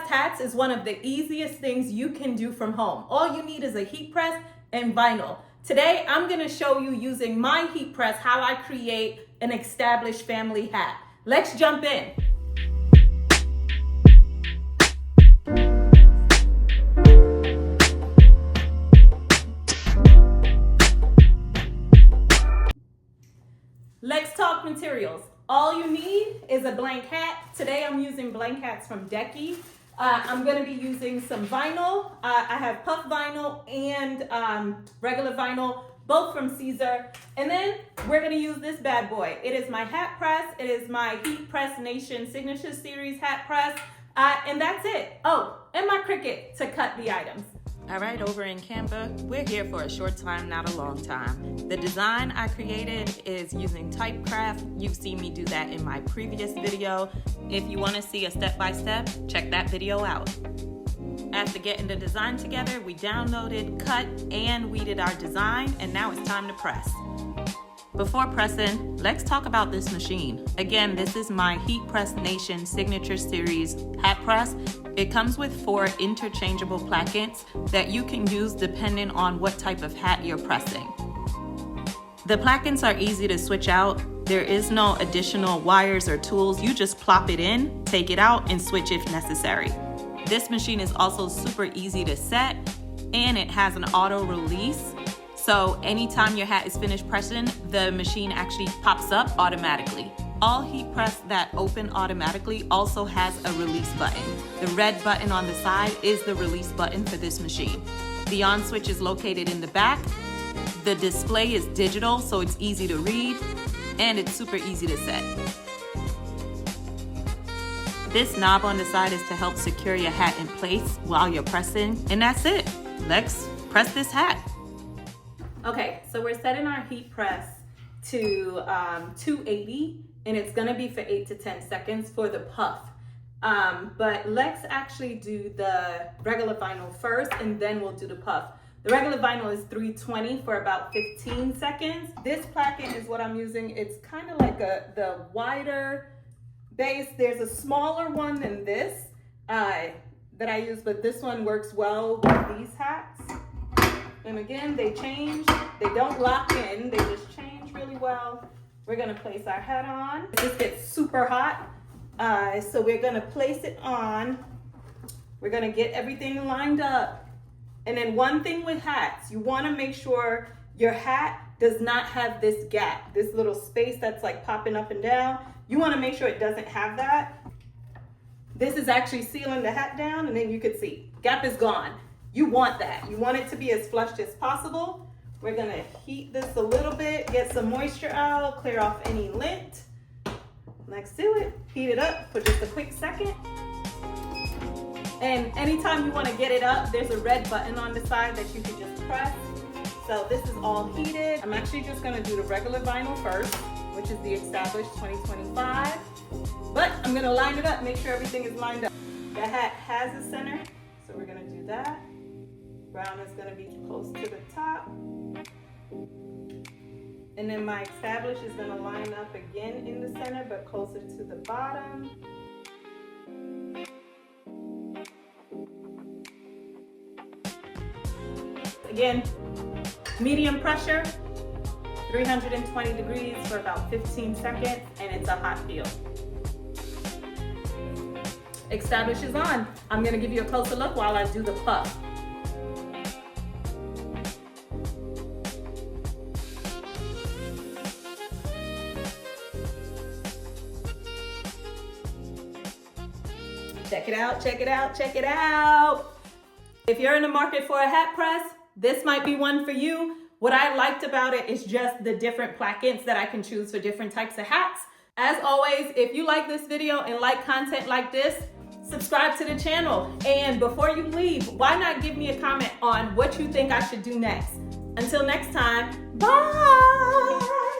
pressed hats is one of the easiest things you can do from home. All you need is a heat press and vinyl. Today, I'm gonna show you using my heat press how I create an established family hat. Let's jump in. Let's talk materials. All you need is a blank hat. Today I'm using blank hats from Decky. I'm gonna be using some vinyl. I have puff vinyl and regular vinyl, both from Caesar. And then we're gonna use this bad boy. It is my hat press. It is my Heat Press Nation Signature Series hat press. And that's it. Oh, and my Cricut to cut the items. All right, over in Canva, we're here for a short time, not a long time. The design I created is using typecraft. You've seen me do that in my previous video. If you want to see a step-by-step, check that video out. After getting the design together, we downloaded, cut, and weeded our design, and now it's time to press. Before pressing, let's talk about this machine. Again, this is my Heat Press Nation Signature Series hat press. It comes with 4 interchangeable plackets that you can use depending on what type of hat you're pressing. The plackets are easy to switch out. There is no additional wires or tools. You just plop it in, take it out, and switch if necessary. This machine is also super easy to set, and it has an auto release. So anytime your hat is finished pressing, the machine actually pops up automatically. All heat press that open automatically also has a release button. The red button on the side is the release button for this machine. The on switch is located in the back. The display is digital, so it's easy to read, and it's super easy to set. This knob on the side is to help secure your hat in place while you're pressing, and that's it. Let's press this hat. Okay, so we're setting our heat press to 280, and it's gonna be for 8 to 10 seconds for the puff. But let's actually do the regular vinyl first, and then we'll do the puff. The regular vinyl is 320 for about 15 seconds. This placket is what I'm using. It's kind of like the wider base. There's a smaller one than this that I use, but this one works well with these hats. And again, they change. They don't lock in. They just change really well. We're gonna place our hat on. This gets super hot. So we're gonna place it on. We're gonna get everything lined up. And then one thing with hats, you wanna make sure your hat does not have this gap, this little space that's like popping up and down. You wanna make sure it doesn't have that. This is actually sealing the hat down, and then you can see, gap is gone. You want that. You want it to be as flushed as possible. We're gonna heat this a little bit, get some moisture out, clear off any lint. Let's do it. Heat it up for just a quick second. And anytime you wanna get it up, there's a red button on the side that you can just press. So this is all heated. I'm actually just gonna do the regular vinyl first, which is the established 2025. But I'm gonna line it up, make sure everything is lined up. The hat has a center, so we're gonna do that. Brown is gonna be close to the top. And then my established is gonna line up again in the center, but closer to the bottom. Again, medium pressure, 320 degrees for about 15 seconds, and it's a hot feel. Establish is on. I'm gonna give you a closer look while I do the puff. Check it out, check it out, check it out. If you're in the market for a hat press, this might be one for you. What I liked about it is just the different plackets that I can choose for different types of hats. As always, if you like this video and like content like this, subscribe to the channel. And before you leave, why not give me a comment on what you think I should do next? Until next time, bye.